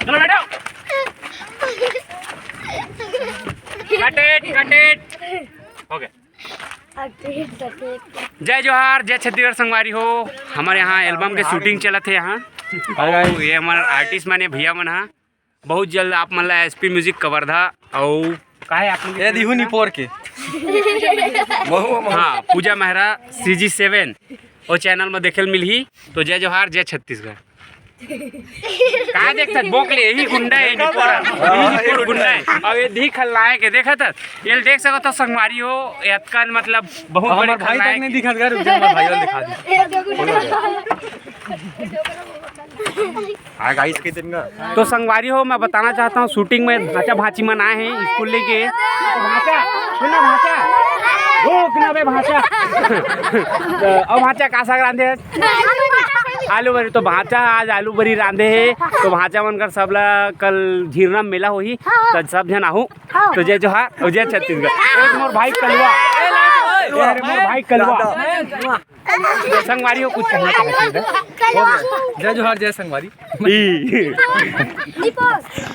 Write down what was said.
चलो बैठो। Cut it. हो गया। जय जोहार, जय छत्तीसगढ़ संगवारी हो। हमारे यहाँ एल्बम के शूटिंग चलत है यहाँ, और ये हमारे आर्टिस्ट माने भैया मन हा। बहुत जल्द आप मन ला एसपी म्यूजिक कवर्धा और काहे आप ये दिहु निपोर के हाँ पूजा मेहरा CG7 और चैनल में देखे मिलही। तो जय जोहार, जय छत्तीसगढ़। कहाँ देखत बोकले यही गुंडा है निपोर गुंडा है और ये दी खलनायक है। देखा था ये देख सको तो संगवारी हो यत्कन मतलब बहुत बड़े भाई तक नहीं दिखत घर भाई दिखा दी। हां गाइस के दिन का तो संगवारी हो मैं बताना चाहता हूँ शूटिंग में भाचा भाची मन आए हैं स्कूल लेके। भाचा सुनना भाचा भूख ना बे भाचा और भाचा का साग रांधे आलू बरी। तो भाचा आज आलू बरी रांधे है। तो भाचा मन कर सबला कल झीरना मेला होही तो सब जन आहू। तो जय जोहार और जय छत्तीसगढ़। एक मोर भाई कलवा मोर भाई कलवा संगवारी हो कुछ कहना चाहते हैं। जय जोहार, जय संगवारी।